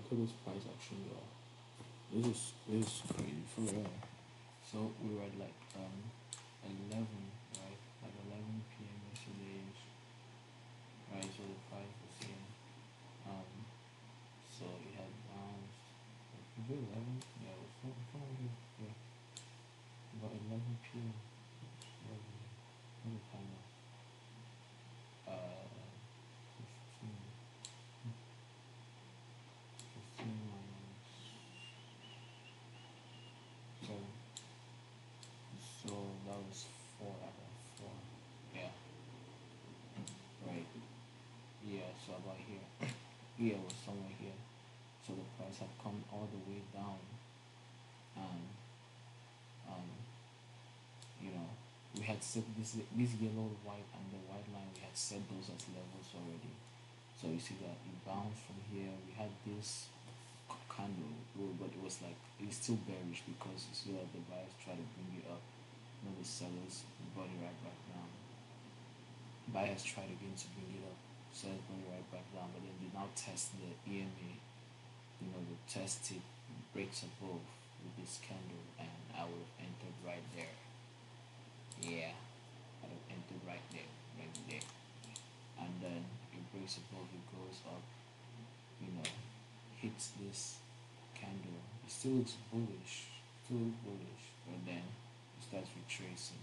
Look at this price action, y'all. This is crazy for real. So we were at like 11, right? Like 11 p.m. yesterday, right? So the price was here. Um, so it had bounced. Was it 11? Yeah, it was somewhere here. Yeah, about 11 p.m. What the time now? 15, 15 minus 7. So that was 4 out of 4. Yeah, right. Yeah, so about here. Yeah, it was somewhere here. So the price had come all the way down, and um, you know, we had set this yellow, white, and the white line. We had set those as levels already. So you see that it bounced from here. We had this candle, but it was like it's still bearish because you see that the buyers try to bring it up. You know, the sellers brought it right back down. Buyers tried again to bring it up. Sellers brought it right back down, but then they now test the EMA. You know, the test it breaks above with this candle, and I would have entered right there. Yeah, I would have entered right there. And then it breaks above, it goes up, you know, hits this candle. It still looks bullish, but then it starts retracing.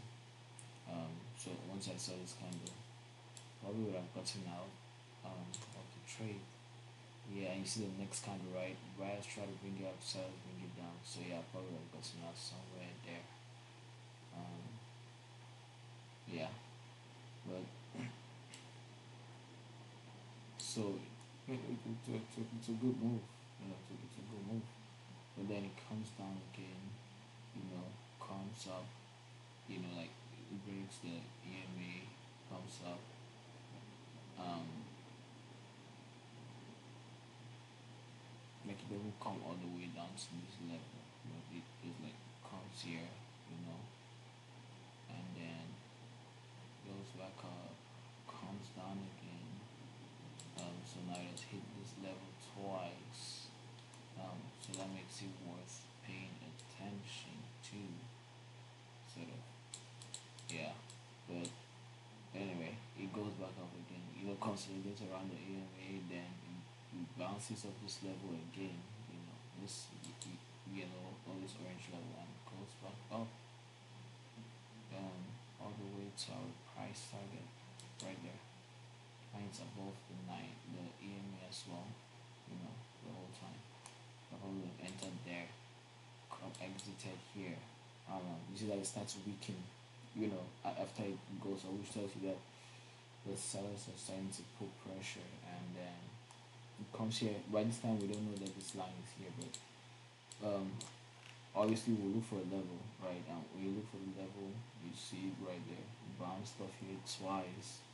So once I saw this candle, probably would have gotten out of the trade. Yeah, and you see the next candle, right? Buyers try to bring it up, sellers bring it down. So yeah, probably would have gotten out somewhere there. Um, yeah, but so it's a good move. You know, it's a good move. But then it comes down again. You know, comes up. You know, like it breaks the EMA, comes up. Um, like it doesn't come all the way down to this level, but it just like comes here. You know, and then goes back up, comes down again. So now it has hit this level twice. So that makes it worth paying attention to, sort of. Yeah, but anyway, it goes back up again. You know, consolidates around the AMA, then it bounces up this level again. You know, this yellow or this orange level, and goes back up, all the way to our price target right there. And it's above the EMA as well. You know, the whole time. I probably have entered there, exited here. I don't know. You see that it starts to weaken. You know, after it goes, I which tells you that the sellers are starting to put pressure, and then it comes here. By this time, we don't know that this line is here, but obviously we look for a level, right? And when you look for the level, you see it right there. Bounce stuff here twice.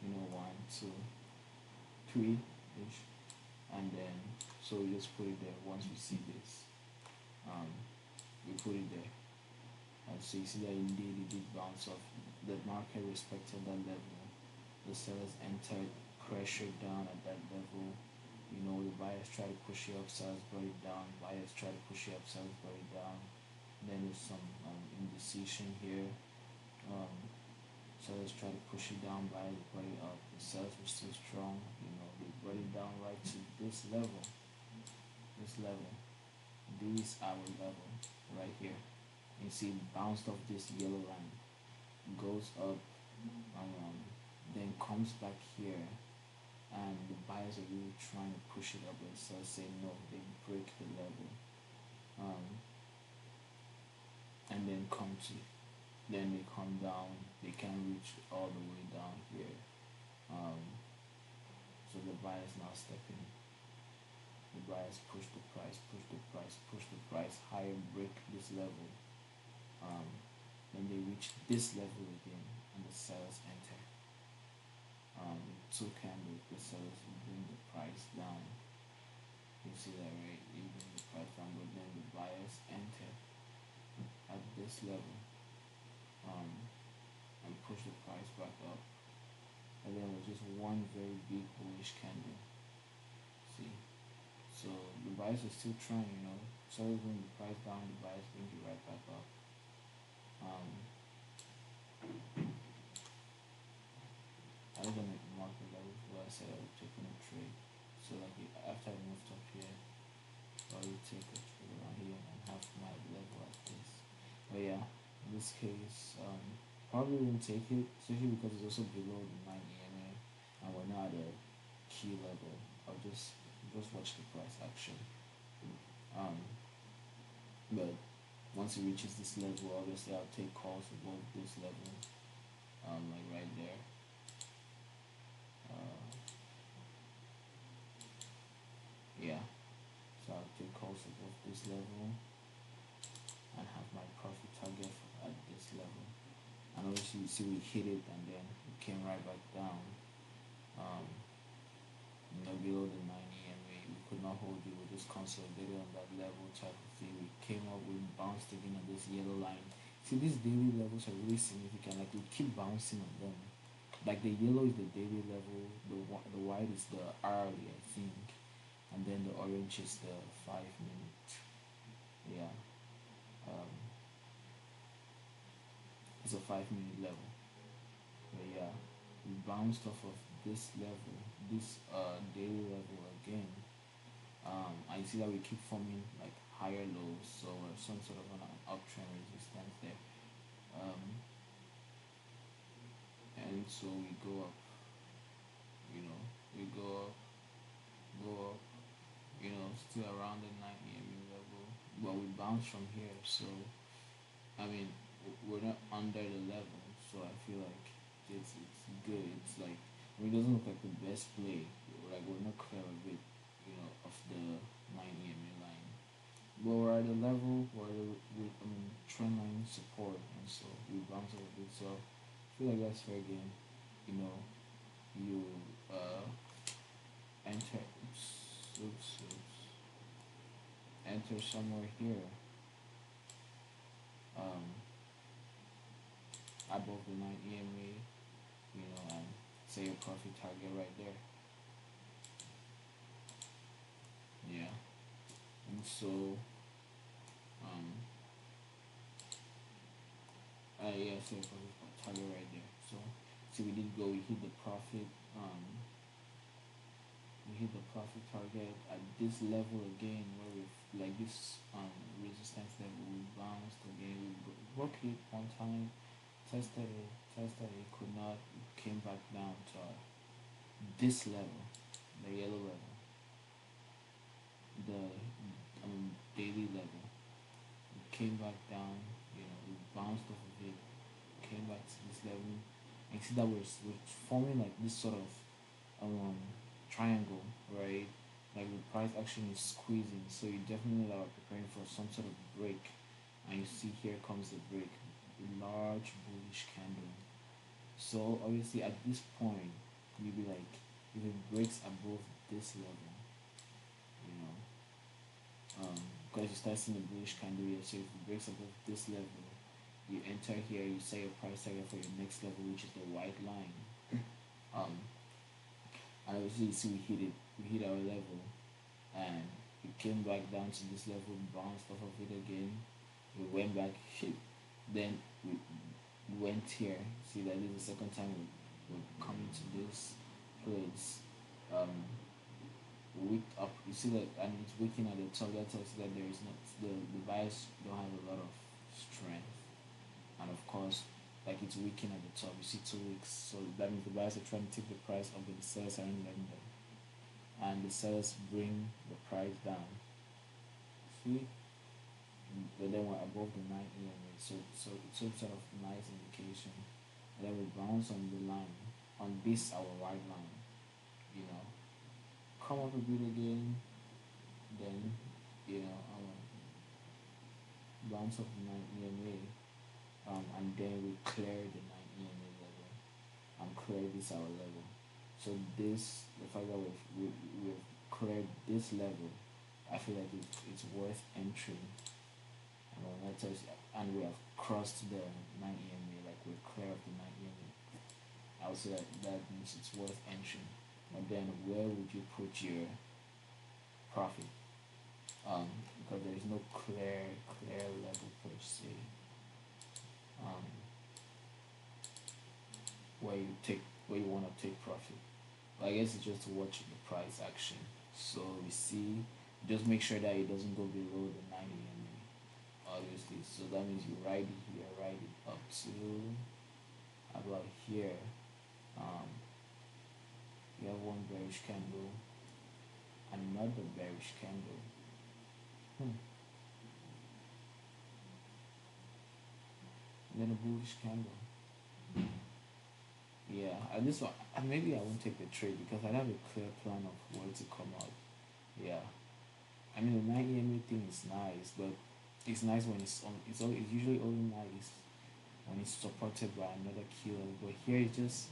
You know, one, two, three ish, and then so we just put it there. Once we see this, um, we put it there. And so you see that indeed it did bounce off. The market respected that level. The sellers entered pressure down at that level. You know, the buyers try to push it up, sellers brought it down. Buyers try to push it up, sellers brought it down. Then there's some indecision here. Um, Sellers try to push it down, buyers brought it up. The sellers were still strong. You know, they brought it down right to this level. This level. These our level right here. You see, it bounced off this yellow line, goes up, um, then comes back here, and the buyers are really trying to push it up, but so say no, they break the level, um, and then then they come down, they can reach all the way down here, um, so the buyers now step in. The buyers push the price higher, break this level, um, then they reach this level again, and the sellers enter. Two candles, the sellers bring the price down. You see that, right? You bring the price down, but then the buyers enter at this level, um, and push the price back up. And then it was just one very big bullish candle. See, so the buyers are still trying, So when the price down, the buyers bring it right back up. Um, I was gonna market level where I said I would take on a trade. So like after I moved up here, I would take a trade around here and have my level at this. But yeah, in this case, probably won't take it, especially because it's also below the 9 EMA and we're not at a key level. I'll just watch the price action. Um, but once it reaches this level, obviously I'll take calls above this level, like right there. Uh, yeah, so I'll take calls above this level and have my profit target at this level. And obviously, you see we hit it and then it came right back down. Um, Below the 9 EMA, we could not hold it. We just consolidated on that level type of thing. We came up, we bounced again on this yellow line. See, these daily levels are really significant. Like we keep bouncing on them. Like the yellow is the daily level, the white is the hourly, I think, and then the orange is the 5 minute. Yeah, um, it's a 5 minute level. But yeah, we bounced off of this level, this daily level again. I see that we keep forming like higher lows, so some sort of an uptrend resistance there. Um, and so we go up, we go up, still around the 9 EMU level, but we bounce from here. So I mean, we're not under the level, so I feel like it's good. It's like it doesn't look like the best play. Like we're not clear of it, of the 9 EMA line. But we're at a level where trend line support, and so we bounce a bit. So I feel like that's fair game. You know, you enter, enter somewhere here, um, above the 9 EMA, and say your profit target right there. Yeah, and so, um, yeah, so your profit target right there. So, we did go, we hit the profit, we hit the profit target at this level again, where we like this resistance level, we bounced again, we broke it one time, tested it, could not, came back down to this level, the yellow level, the daily level. We came back down, we bounced off of it, came back to this level, and see that we're forming like this sort of triangle, right? Like the price action is squeezing, so you definitely are preparing for some sort of break. And you see here comes the break, a large bullish candle. So obviously at this point, you'll be like, if it breaks above this level, you know, because you start seeing a bullish candle here. So if it breaks above this level, you enter here, you set your price target for your next level, which is the white line. Um, and obviously you see we hit our level, and we came back down to this level, bounced off of it again. We went back, then we went here. See that this is the second time we're coming to this place. Um, Wicked up. You see that, and it's wicking at the top. That tells you that there is not the buyers don't have a lot of strength, and of course, like it's wicking at the top. You see 2 weeks, so that means the buyers are trying to take the price up, but the sellers aren't letting them, and the sellers bring the price down. See, but then we're above the 9 EMA, so it's some sort of nice indication. And then we bounce on the line, on this our white line, you know, come up a bit again, then bounce up the 9 EMA, and then we clear the 9 EMA level and clear this our level. So this, the fact that we've cleared this level, I feel like it's worth entering. And when that tells you, and we have crossed the 9 EMA, like we're clear of the 9 EMA, I would say that means it's worth entering. But then where would you put your profit? because there is no clear level per se, um, where you take where you want to take profit. I guess it's just to watch the price action. So we see, just make sure that it doesn't go below the 90 MA, obviously. So that means you ride it here, ride it up to about here. Um, you have one bearish candle, another bearish candle. Hmm. And then a bullish candle. Yeah, and this one, and maybe I won't take the trade because I have a clear plan of where to come out. Yeah, I mean the 90 MA thing is nice, but it's nice when it's on. It's usually only nice when it's supported by another killer. But here it's just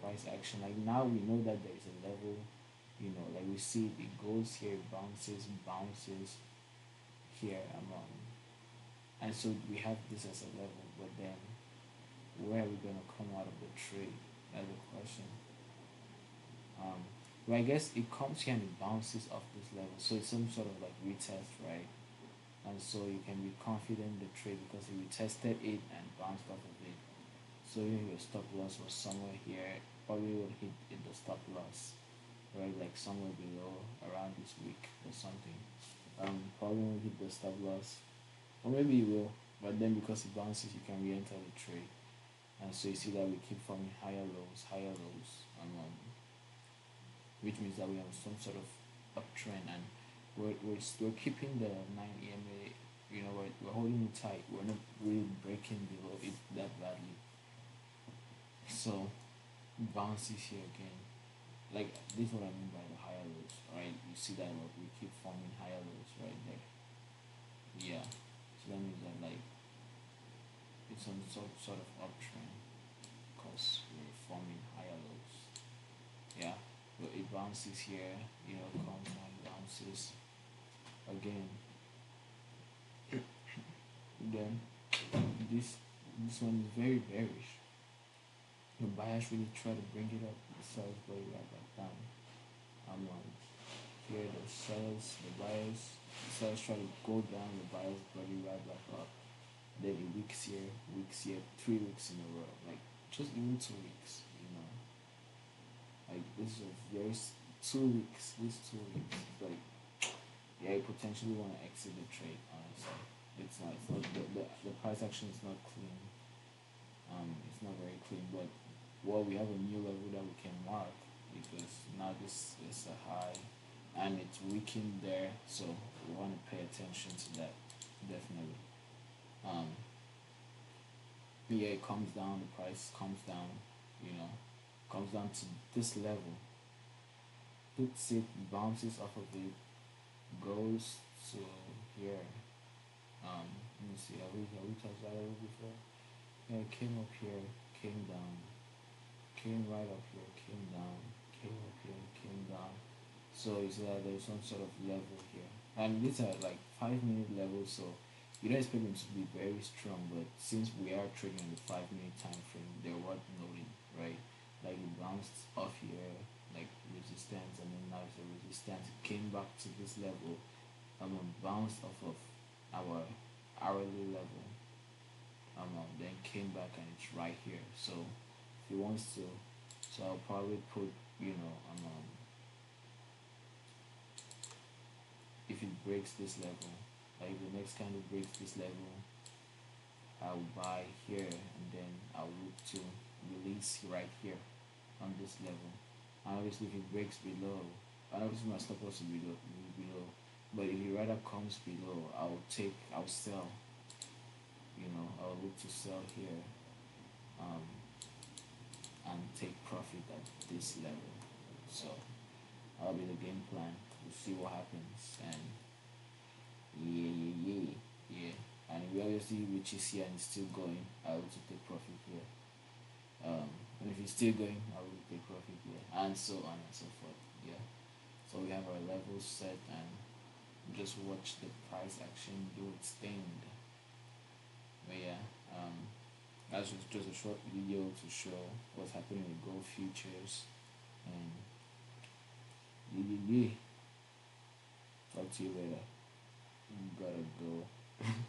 price action. Like now we know that there is a level. Like we see it goes here, it bounces here, and so we have this as a level. But then where are we gonna come out of the trade? That's the question. Um, but I guess it comes here and it bounces off this level, so it's some sort of like retest, right? And so you can be confident in the trade because you retested it and bounced off of it. So even your stop loss was somewhere here, probably would hit the stop loss, right? Like somewhere below around this week or something. Probably won't hit the stop loss, or maybe you will, but then because it bounces, you can re-enter the trade. And so you see that we keep forming higher lows, which means that we have some sort of uptrend, and we're keeping the 9 EMA. We're holding it tight. We're not really breaking below it that badly. So bounces here again. Like this is what I mean by the higher lows, right? You see that we keep forming higher lows right there. Yeah. So that means that like it's on sort of uptrend because we're forming higher lows. Yeah. But it bounces here, comes and bounces again. Then this one is very bearish. The buyers really try to bring it up, the sellers bring it right back down. Here the sellers try to go down, the buyers bring it right back up. Then in weeks here, 3 weeks in a row, like just even 2 weeks, like this is a very 2 weeks, this 2 weeks, like yeah, you potentially want to exit the trade. Honestly, it's not the price action is not clean. It's not very clean, but well, we have a new level that we can mark because now this is a high and it's weakened there, so we want to pay attention to that definitely. Um, yeah, it comes down, the price comes down, you know, comes down to this level, hits it, bounces off of it, goes to here. Let me see, have we touched that over before? Yeah, it came up here, came down, came right up here, came down, came up here, came down. So you see that there's some sort of level here. And these are like 5 minute levels, so you don't expect them to be very strong, but since we are trading on the 5 minute time frame, they're worth noting, right? Like it bounced off here, like resistance, and then now it's a resistance. It came back to this level, bounced off of our hourly level, then came back and it's right here. So if he wants to, so I'll probably put, if it breaks this level, like the next candle breaks this level, I'll buy here and then I'll look to release right here on this level. And obviously if it breaks below, and obviously my stop loss will be below, but if it rather comes below, I'll sell. I'll look to sell here, um, and take profit at this level. So that'll be the game plan. We'll see what happens, and yeah. And if we obviously reaches here and it's still going, I will take profit here. And if it's still going, I will take profit here, and so on and so forth. Yeah. So we have our levels set, and just watch the price action do its thing. But yeah, that's just a short video to show what's happening with gold futures, and yeah. Talk to you later. You gotta go.